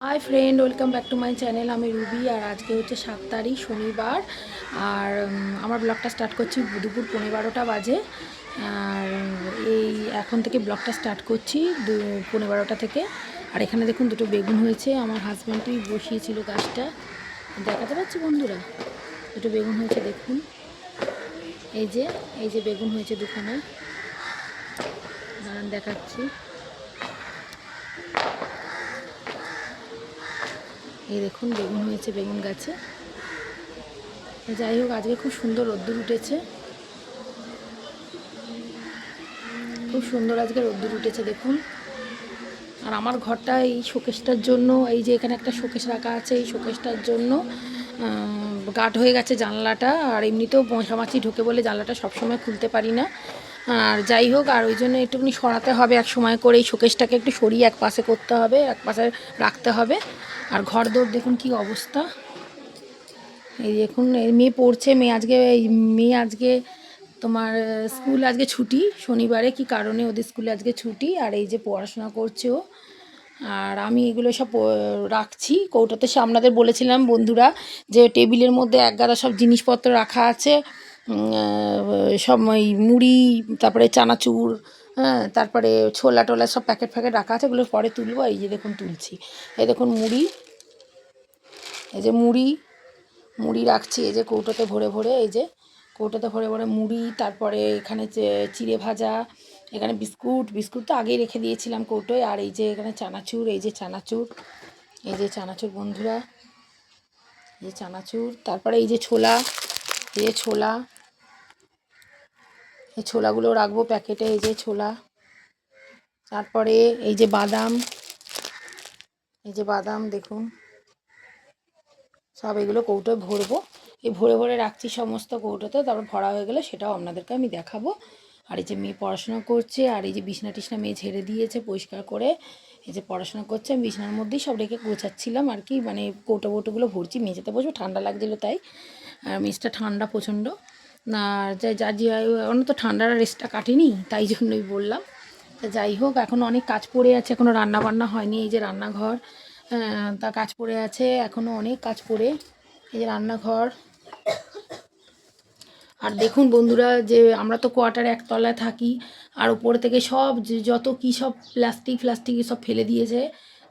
Hi friend, welcome back to my channel. আমি Ruby আর আজকে হচ্ছে 7 তারিখ শনিবার। আর আমার ব্লগটা স্টার্ট করছি দুপুর 12:15 বাজে। আর এই এখন থেকে ব্লগটা স্টার্ট করছি 12:15 থেকে। আর এখানে দেখুন দুটো বেগুন হয়েছে, আমার হাজব্যান্ডই বসিয়েছিল গাছটা, দেখাতে পাচ্ছি বন্ধুরা। দুটো বেগুন হয়েছে দেখুন, এই যে বেগুন হয়েছে দুখানা, দাঁড়ান দেখাচ্ছি। এই দেখুন বেগুন হয়েছে বেগুন গাছে। যাই হোক, আজকে খুব সুন্দর রোদ্দুর উঠেছে, খুব সুন্দর আজকে রোদ্দুর উঠেছে দেখুন। আর আমার ঘরটা এই শোকেসটার জন্য, এই যে এখানে একটা শোকেস রাখা আছে, এই শোকেসটার জন্য গাঢ় হয়ে গেছে জানলাটা। আর এমনিতেও মশামাছি ঢোকে বলে জানলাটা সবসময় খুলতে পারি না। আর যাই হোক, আর ওই জন্য একটুখানি সরাতে হবে এক সময় করে, এই শোকেসটাকে একটু সরিয়ে এক পাশে করতে হবে, এক পাশে রাখতে হবে। আর ঘর দৌড় দেখুন কি অবস্থা। এই দেখুন, এই মেয়ে পড়ছে, মেয়ে আজকে তোমার স্কুল আজকে ছুটি, শনিবারে কি কারণে ওদের স্কুলে আজকে ছুটি। আর এই যে পড়াশোনা করছে ও। আর আমি এগুলো সব রাখছি কৌটোতে। আপনাদের বলেছিলাম বন্ধুরা যে টেবিলের মধ্যে একগাদা সব জিনিসপত্র রাখা আছে, সব ওই মুড়ি, তারপরে চানাচুর, হ্যাঁ, তারপরে ছোলা টোলা সব প্যাকেট ফ্যাকেট রাখা আছে, এগুলো পরে তুলবো। এই যে দেখুন তুলছি, এই দেখুন মুড়ি, এই যে মুড়ি রাখছি, এই যে কৌটোতে ভরে ভরে, এই যে কৌটোতে ভরে ভরে মুড়ি। তারপরে এখানে চিড়ে ভাজা, এখানে বিস্কুট তো আগেই রেখে দিয়েছিলাম কৌটোয়। আর এই যে এখানে চানাচুর, এই যে চানাচুর, এই যে চানাচুর বন্ধুরা, এই যে চানাচুর। তারপরে এই যে ছোলা, এই যে ছোলা, এই ছোলাগুলো রাখবো প্যাকেটে, এই যে ছোলা। তারপরে এই যে বাদাম, এই যে বাদাম দেখুন, সব এগুলো কৌটোয় ভরবো। এই ভরে ভরে রাখছি সমস্ত কৌটোতে, তারপর ভরা হয়ে গেলে সেটাও আপনাদেরকে আমি দেখাবো। আর এই যে মেয়ে পড়াশোনা করছে, আর এই যে বিছনা টিছনা মেয়ে ঝেড়ে দিয়েছে পরিষ্কার করে, এই যে পড়াশোনা করছে। আমি বিছনার মধ্যেই সব রেখে গোছাচ্ছিলাম আর কি, মানে কৌটোগুলো ভরছি। মেঝেতে বসবো, ঠান্ডা লাগছিলো তাই। আর মেঝটা ঠান্ডা প্রচণ্ড না, যার যে অন্য তো ঠান্ডার রেস্টটা কাটেনি, তাই জন্যই বললাম। তা যাই হোক, এখনও অনেক কাজ পড়ে আছে, এখনও রান্না বান্না হয়নি। এই যে রান্নাঘর, তা কাজ পড়ে আছে, এখনও অনেক কাজ পড়ে। এই যে রান্নাঘর। আর দেখুন বন্ধুরা, যে আমরা তো কোয়ার্টারে একতলায় থাকি, আর উপর থেকে সব যত কী সব প্লাস্টিক সব ফেলে দিয়েছে,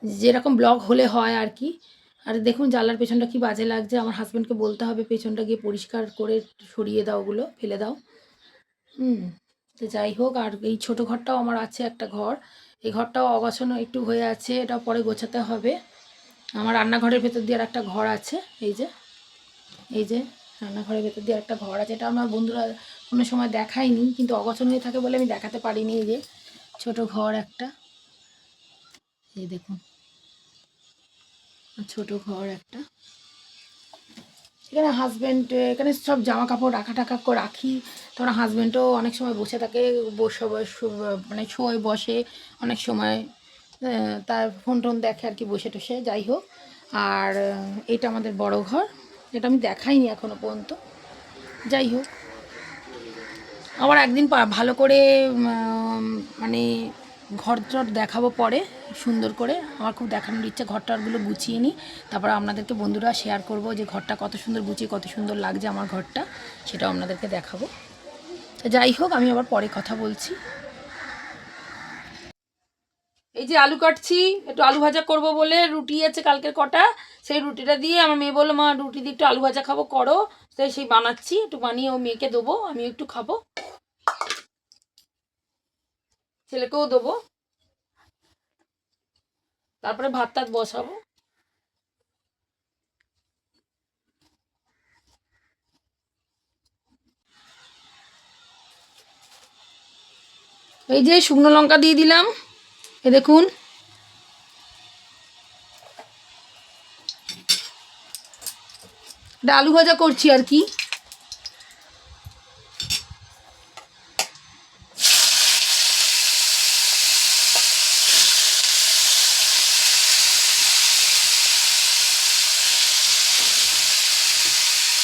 যেরকম ব্লক হলে হয় আর কি। আর দেখুন জানলার পেছনটা কি বাজে লাগছে, আমার হাজব্যান্ডকে বলতে হবে পেছনটা গিয়ে পরিষ্কার করে সরিয়ে দাও, ওগুলো ফেলে দাও। তো যাই হোক, আর এই ছোটো ঘরটাও আমার আছে একটা ঘর, এই ঘরটাও অগোছানো একটু হয়ে আছে, এটাও পরে গোছাতে হবে। আমার রান্নাঘরের ভেতর দিয়ে আর একটা ঘর আছে, এই যে রান্নাঘরের ভেতর দিয়ে একটা ঘর আছে, এটা আমার বন্ধুরা কোনো সময় দেখায়নি, কিন্তু অগোছালো হয়ে থাকে বলে আমি দেখাতে পারিনি। এই যে ছোটো ঘর একটা, এই দেখুন ছোটো ঘর একটা। এখানে হাজব্যান্ড, এখানে সব জামা কাপড় রাখা টাকা করে রাখি। তখন হাজব্যান্ডও অনেক সময় বসে থাকে, মানে শোয় বসে অনেক সময়, তার ফোন টোন দেখে আর কি, বসে টসে। যাই হোক, আর এটা আমাদের বড় ঘর, এটা আমি দেখাইনি এখনও পর্যন্ত। যাই হোক, আবার একদিন ভালো করে মানে ঘর দেখাবো পরে সুন্দর করে। আমার খুব দেখানোর ইচ্ছা, ঘরটারগুলো গুছিয়ে নিই, তারপর আপনাদেরকে বন্ধুরা শেয়ার করব যে ঘরটা কত সুন্দর গুছিয়ে, কত সুন্দর লাগছে আমার ঘরটা, সেটাও আপনাদেরকে দেখাবো। তো যাই হোক, আমি আবার পরে কথা বলছি। এই যে আলু কাটছি, একটু আলু ভাজা করব বলে, রুটি আছে কালকের কটা, সেই রুটিটা দিয়ে আমার মেয়ে বললো মা রুটি দিয়ে একটু আলু ভাজা খাবো, করো। সেই বানাচ্ছি, একটু বানিয়ে ও মেয়েকে দেবো, আমি একটু খাবো, ছেলেকেও দেবো, তারপরে ভাত টাত বসাবো। এই যে শুকনো লঙ্কা দিয়ে দিলাম, এ দেখুন। এটা আলু ভাজা করছি আর কি।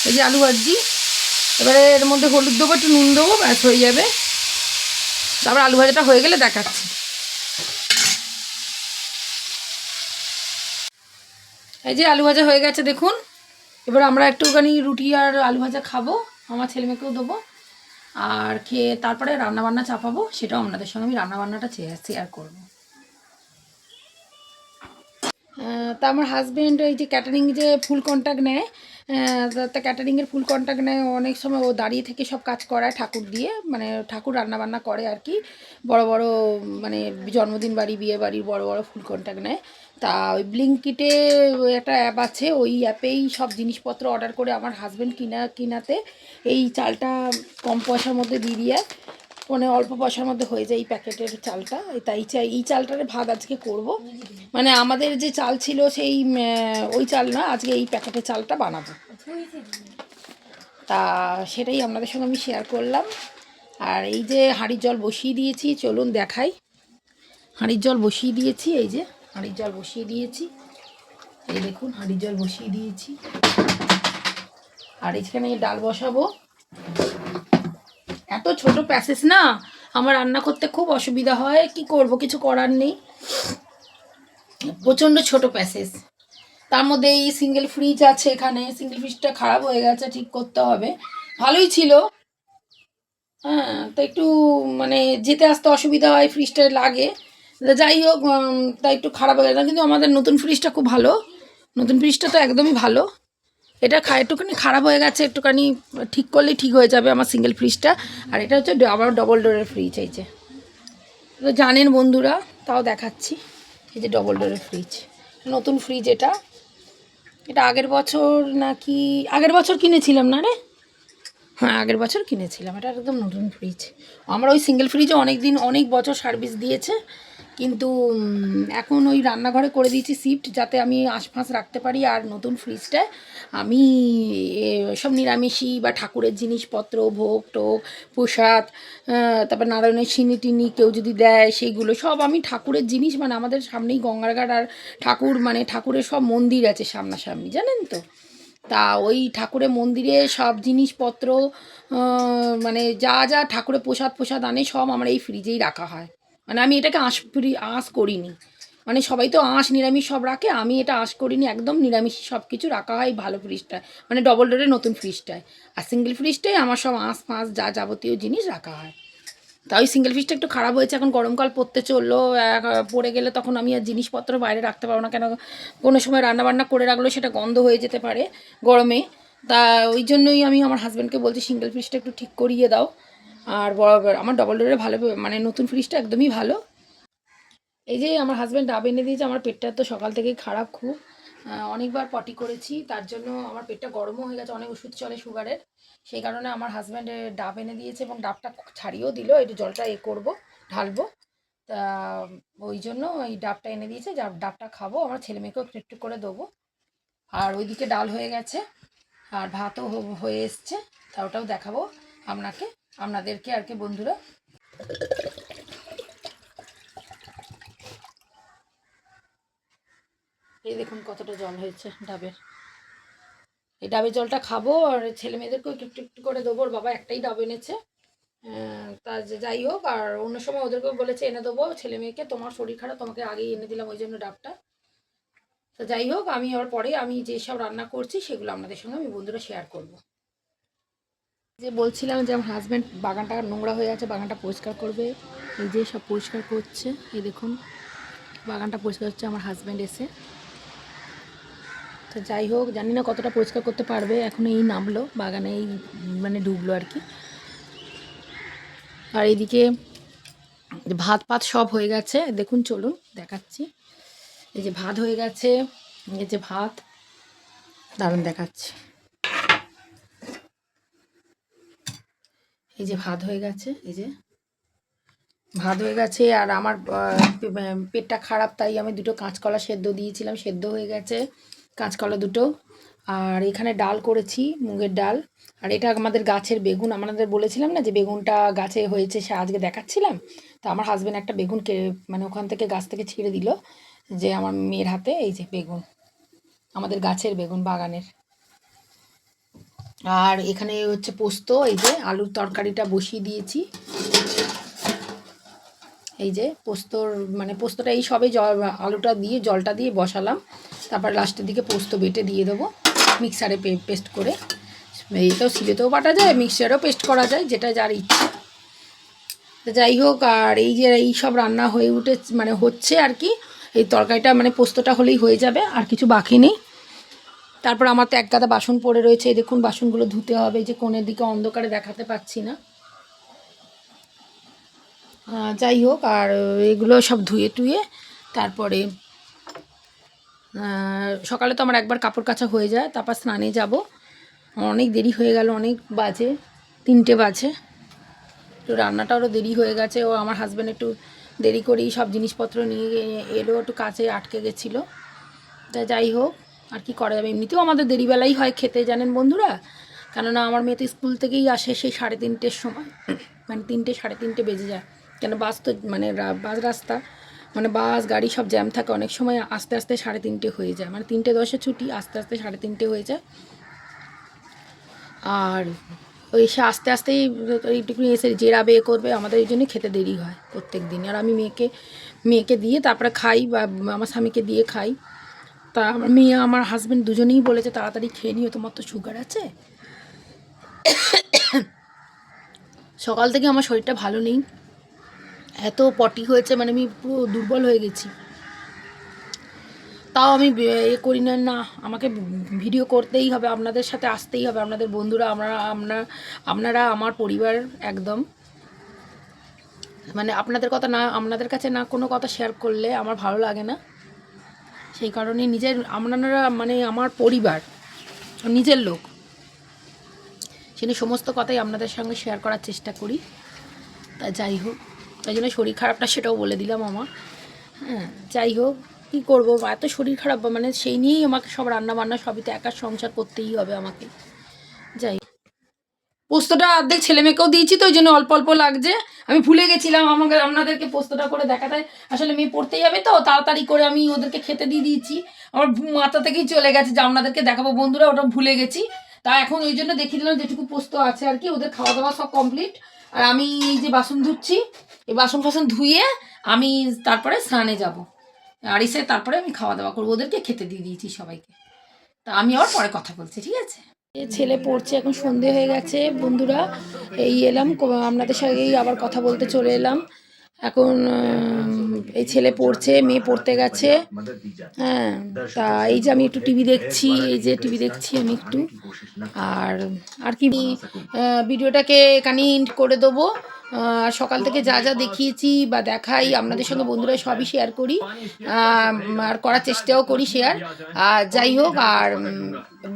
এই যে আলু ভাজি, এবারে এর মধ্যে হলুদ দেবো, একটু নুন দেবো, ব্যাস হয়ে যাবে। তারপর আলু ভাজাটা হয়ে গেলে দেখাচ্ছি। এই যে আলু ভাজা হয়ে গেছে দেখুন। এবার আমরা একটুখানি রুটি আর আলু ভাজা খাবো, আমার ছেলেমেয়েকেও দেবো, আর খেয়ে তারপরে রান্নাবান্না চাপাবো, সেটাও আপনাদের সঙ্গে আমি রান্নাবান্নাটা শেয়ার করবো। তা আমার হাজব্যান্ড এই যে ক্যাটারিং যে ফুল কন্ট্যাক্ট নেয়, তা ক্যাটারিংয়ের ফুল কন্ট্যাক্ট নেয়, অনেক সময় ও দাঁড়িয়ে থেকে সব কাজ করায় ঠাকুর দিয়ে, মানে ঠাকুর রান্নাবান্না করে আর কি। বড় বড় মানে জন্মদিন বাড়ি, বিয়ে বাড়ির বড় বড় ফুল কন্ট্যাক্ট নেয়। তা ওই ব্লিঙ্কিটে একটা অ্যাপ আছে, ওই অ্যাপেই সব জিনিসপত্র অর্ডার করে আমার হাজব্যান্ড কিনাতে এই চালটা কম পয়সার মধ্যে দিয়ে দিয়ে, মানে অল্প পয়সার মধ্যে হয়ে যায় এই প্যাকেটের চালটা। তাই এই চালটার ভাগ আজকে করব, মানে আমাদের যে চাল ছিল সেই ওই চাল না, আজকে এই প্যাকেটের চালটা বানাবো। তা সেটাই আপনাদের সঙ্গে আমি শেয়ার করলাম। আর এই যে হাঁড়ির জল বসিয়ে দিয়েছি, চলুন দেখাই। হাঁড়ির জল বসিয়ে দিয়েছি, এই যে হাঁড়ির জল বসিয়ে দিয়েছি, এই দেখুন হাঁড়ির জল বসিয়ে দিয়েছি। আর এখানে ডাল বসাবো। এত ছোট প্যাসেজ না, আমার রান্না করতে খুব অসুবিধা হয়, কি করব, কিছু করার নেই, প্রচণ্ড ছোট প্যাসেজ। তার মধ্যে এই সিঙ্গেল ফ্রিজ আছে, এখানে সিঙ্গেল ফ্রিজটা খারাপ হয়ে গেছে, ঠিক করতে হবে। ভালোই ছিল, হ্যাঁ, তো একটু মানে যেতে আসতে অসুবিধা হয়, ফ্রিজটা লাগে। যাই হোক, তা একটু খারাপ হয়ে গেছে, কিন্তু আমাদের নতুন ফ্রিজটা খুব ভালো, নতুন ফ্রিজটা তো একদমই ভালো। এটা একটুখানি খারাপ হয়ে গেছে, একটুখানি ঠিক করলেই ঠিক হয়ে যাবে আমার সিঙ্গেল ফ্রিজটা। আর এটা হচ্ছে আবার ডবল ডোরের ফ্রিজ, এই যে তো জানেন বন্ধুরা, তাও দেখাচ্ছি। এই যে ডবল ডোরের ফ্রিজ, নতুন ফ্রিজ এটা। এটা আগের বছর নাকি আগের বছর কিনেছিলাম না রে, হ্যাঁ আগের বছর কিনেছিলাম। এটা একদম নতুন ফ্রিজ। আমরা ওই সিঙ্গেল ফ্রিজে অনেক বছর সার্ভিস দিয়েছে, কিন্তু এখন ওই রান্নাঘরে করে দিয়েছি শিফট, যাতে আমি আশপাশ রাখতে পারি। আর নতুন ফ্রিজটায় আমি সব নিরামিষই বা ঠাকুরের জিনিসপত্র, ভোগ টোগ, প্রসাদ, তারপর নারায়ণের সিনি টিনি কেউ যদি দেয়, সেইগুলো সব আমি ঠাকুরের জিনিস, মানে আমাদের সামনেই গঙ্গার ঘাট, আর ঠাকুর মানে ঠাকুরের সব মন্দির আছে সামনাসামনি, জানেন তো। তা ওই ঠাকুরের মন্দিরে সব জিনিসপত্র, মানে যা যা ঠাকুরের প্রসাদ আনে সব আমার এই ফ্রিজেই রাখা হয়। মানে আমি এটাকে আঁশ করিনি, মানে সবাই তো আঁশ নিরামিষ সব রাখে, আমি এটা আঁশ করিনি, একদম নিরামিষ সব কিছু রাখা হয় ভালো ফ্রিজটায়, মানে ডবল ডোরের নতুন ফ্রিজটায়। আর সিঙ্গেল ফ্রিজটাই আমার সব আঁশ ফাঁস যা যাবতীয় জিনিস রাখা হয়। তা ওই সিঙ্গেল ফ্রিজটা একটু খারাপ হয়েছে, এখন গরমকাল পড়তে চললো, পড়ে গেলে তখন আমি আর জিনিসপত্র বাইরে রাখতে পারবো না, কেন কোনো সময় রান্নাবান্না করে রাখলেও সেটা গন্ধ হয়ে যেতে পারে গরমে। তা ওই জন্যই আমি আমার হাজব্যান্ডকে বলছি সিঙ্গেল ফ্রিজটা একটু ঠিক করিয়ে দাও। আর আমার ডবল ডোরে ভালো, মানে নতুন ফ্রিজটা একদমই ভালো। এই যে আমার হাজব্যান্ড ডাব এনে দিয়েছে, আমার পেটটা তো সকাল থেকেই খারাপ খুব, অনেকবার পটি করেছি, তার জন্য আমার পেটটা গরমও হয়ে গেছে, অনেক ওষুধ চলে সুগারের, সেই কারণে আমার হাজব্যান্ড ডাব এনে দিয়েছে, এবং ডাবটা ছাড়িয়েও দিল, একটু জলটা করবো, ঢালবো। তা ওই জন্য এই ডাবটা এনে দিয়েছে, ডাবটা খাবো, আমার ছেলে মেয়েকেও একটু একটু করে দেবো। আর ওইদিকে ডাল হয়ে গেছে, আর ভাতও হয়ে এসছে, তা ওটাও দেখাবো আপনাদেরকে আর কি বন্ধুরা। এই দেখুন কতটা জল হয়েছে ডাবের, এই ডাবের জলটা খাবো, আর ছেলে মেয়েদেরকেও একটু একটু একটু করে দেবো। ওর বাবা একটাই ডাব এনেছে, তা যাই হোক, আর অন্য সময় ওদেরকেও বলেছে এনে দেবো ছেলে মেয়েকে, তোমার শরীর খারাপ, তোমাকে আগেই এনে দিলাম ওই জন্য ডাবটা। তো যাই হোক, আমি ওর পরে আমি যেসব রান্না করছি সেগুলো আপনাদের সঙ্গে আমি বন্ধুরা শেয়ার করব। যে বলছিলাম যে আমার হাজব্যান্ড বাগানটা নোংরা হয়ে আছে, বাগানটা পরিষ্কার করবে, এই যে সব পরিষ্কার করছে, এই দেখুন বাগানটা পরিষ্কার হচ্ছে আমার হাজব্যান্ড এসে। তো যাই হোক, জানি না কতটা পরিষ্কার করতে পারবে, এখন এই নামলো বাগানে, এই মানে ঢুকলো আর কি। আর এইদিকে ভাত সব হয়ে গেছে, দেখুন চলুন দেখাচ্ছি। এই যে ভাত হয়ে গেছে, এই যে ভাত, দারুণ দেখাচ্ছি, এই যে ভাত হয়ে গেছে, এই যে ভাত হয়ে গেছে। আর আমার পেটটা খারাপ, তাই আমি দুটো কাঁচকলা সেদ্ধ দিয়েছিলাম, সেদ্ধ হয়ে গেছে কাঁচকলা দুটো। আর এখানে ডাল করেছি, মুগের ডাল। আর এটা আমাদের গাছের বেগুন, আমাদের বলেছিলাম না যে বেগুনটা গাছে হয়েছে, সে আজকে দেখাচ্ছিলাম। তো আমার হাজব্যান্ড একটা বেগুন মানে ওখান থেকে গাছ থেকে ছিঁড়ে দিল, যে আমার মেয়ের হাতে, এই যে বেগুন, আমাদের গাছের বেগুন বাগানের। আর এখানে হচ্ছে পোস্ত, এই যে আলুর তরকারিটা বসিয়ে দিয়েছি, এই যে পোস্তর মানে পোস্তটা এই সবে আলুটা দিয়ে জলটা দিয়ে বসালাম, তারপর লাস্টের দিকে পোস্ত বেটে দিয়ে দেবো মিক্সারে পেস্ট করে। এইটাও সিলেতেও বাটা যায়, মিক্সারেও পেস্ট করা যায়, যেটা যার ইচ্ছা। তো যাই হোক, আর এই যে এই সব রান্না হয়ে উঠে মানে হচ্ছে আর কি, এই তরকারিটা মানে পোস্তটা হলেই হয়ে যাবে, আর কিছু বাকি নেই। তারপর আমার তো এক গাদা বাসন পড়ে রয়েছে, এই দেখুন বাসনগুলো ধুতে হবে, যে কোণের দিকে অন্ধকারে দেখাতে পাচ্ছি না। যাই হোক, আর এগুলো সব ধুয়ে টুয়ে তারপরে সকালে তো আমার একবার কাপড় কাচা হয়ে যায়, তারপর স্নানে যাব। অনেক দেরি হয়ে গেল, অনেক বাজে, 3টে বাজে। তো রান্নাটা আরও দেরি হয়ে গেছে, ও আমার হাজব্যান্ড একটু দেরি করেই সব জিনিসপত্র নিয়ে এলো, একটু কাছে আটকে গেছিলো। তা যাই হোক, আর কি করা যাবে, এমনিতেও আমাদের দেরিবেলাই হয় খেতে, জানেন বন্ধুরা। কেননা আমার মেয়ে তো স্কুল থেকেই আসে সেই 3:30-র সময়, মানে 3টে 3:30 বেজে যায়। কেন বাস তো মানে বাস রাস্তা, মানে বাস গাড়ি সব জ্যাম থাকে, অনেক সময় আস্তে আস্তে 3:30 হয়ে যায়, মানে 3:10 ছুটি, আস্তে আস্তে 3:30 হয়ে যায়। আর ওই সে আস্তে আস্তেই এইটুকুনি এসে জেরাবে করবে, আমাদের এই জন্যই খেতে দেরি হয় প্রত্যেক দিন। আর আমি মেয়েকে দিয়ে তারপরে খাই, বা আমার স্বামীকে দিয়ে খাই। তা আমার মেয়ে আমার হাজব্যান্ড দুজনেই বলেছে তাড়াতাড়ি খেয়ে নিও, তোমার তো সুগার আছে। সকাল থেকে আমার শরীরটা ভালো নেই, এত পটি হয়েছে, মানে আমি পুরো দুর্বল হয়ে গেছি। তাও আমি করি না, না আমাকে ভিডিও করতেই হবে, আপনাদের সাথে আসতেই হবে, আপনাদের বন্ধুরা, আপনারা আমার পরিবার একদম। মানে আপনাদের কথা না, আপনাদের কাছে না কোনো কথা শেয়ার করলে আমার ভালো লাগে না। সেই কারণে আপনারা মানে আমার পরিবার, নিজের লোক, সেটা সমস্ত কথাই আপনাদের সঙ্গে শেয়ার করার চেষ্টা করি। তা যাই হোক, তাই জন্য শরীর খারাপটা সেটাও বলে দিলাম আমার। হ্যাঁ, যাই হোক, কী করবো, এত শরীর খারাপ, মানে সেই নিয়েই আমাকে সব রান্না বান্না সবই তো একা সংসার করতেই হবে আমাকে। যাই, পোস্তটা অর্ধেক ছেলে মেয়েকেও দিয়েছি, তো ওই জন্য অল্প অল্প লাগছে। আমি ভুলে গেছিলাম আপনাদেরকে পোস্তটা করে দেখাতে, আসলে মেয়ে পড়তে যাবে তো তাড়াতাড়ি করে আমি ওদেরকে খেতে দিয়ে দিয়েছি, আমার মাথা থেকেই চলে গেছে যে আপনাদেরকে দেখাবো বন্ধুরা, ওটা ভুলে গেছি। তা এখন ওই জন্য দেখিয়ে দিলাম যেটুকু পোস্ত আছে আর কি, ওদের খাওয়া দাওয়া সব কমপ্লিট। আর আমি এই যে বাসন ধুচ্ছি, এই বাসন ফাসন ধুয়ে আমি তারপরে স্নানে যাব, আর এসে তারপরে আমি খাওয়া দাওয়া করবো, ওদেরকে খেতে দিয়ে দিয়েছি সবাইকে। তা আমি আবার পরে কথা বলছি, ঠিক আছে। ছেলে পড়ছে, এখন সন্ধে হয়ে গেছে বন্ধুরা, এই এলাম আপনাদের সঙ্গেই আবার কথা বলতে চলে এলাম। এখন এই ছেলে পড়ছে, মেয়ে পড়তে গেছে। হ্যাঁ, তা এই যে আমি একটু টিভি দেখছি, এই যে টিভি দেখছি আমি একটু। আর আর কি ভিডিওটাকে এখানে এন্ড করে দেবো। সকাল থেকে যা যা দেখিয়েছি বা দেখাই আপনাদের সঙ্গে বন্ধুরা সবই শেয়ার করি, আর করার চেষ্টাও করি শেয়ার। আর যাই হোক, আর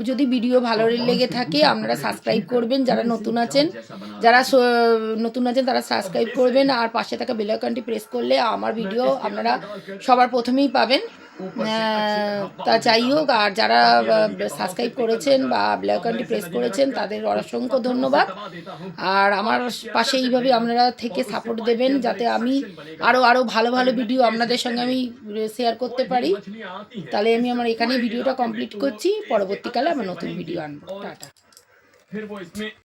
যদি ভিডিও ভালো লেগে থাকে আপনারা সাবস্ক্রাইব করবেন, যারা নতুন আছেন, তারা সাবস্ক্রাইব করবেন, আর পাশে থাকা বেল আইকনটি প্রেস করলে আমার ভিডিও আপনারা সবার প্রথমেই পাবেন। তা যাই হোক, আর যারা সাবস্ক্রাইব করেছেন বা বেল আইকনটি প্রেস করেছেন তাদের অসংখ্য ধন্যবাদ। আর আমার পাশে এইভাবে আপনারা থেকে সাপোর্ট দেবেন, যাতে আমি আরও ভালো ভালো ভিডিও আপনাদের সঙ্গে আমি শেয়ার করতে পারি। তাহলে আমি আমার এখানে ভিডিওটা কমপ্লিট করছি, পরবর্তীকালে আমার নতুন ভিডিও আনবো। টাটা।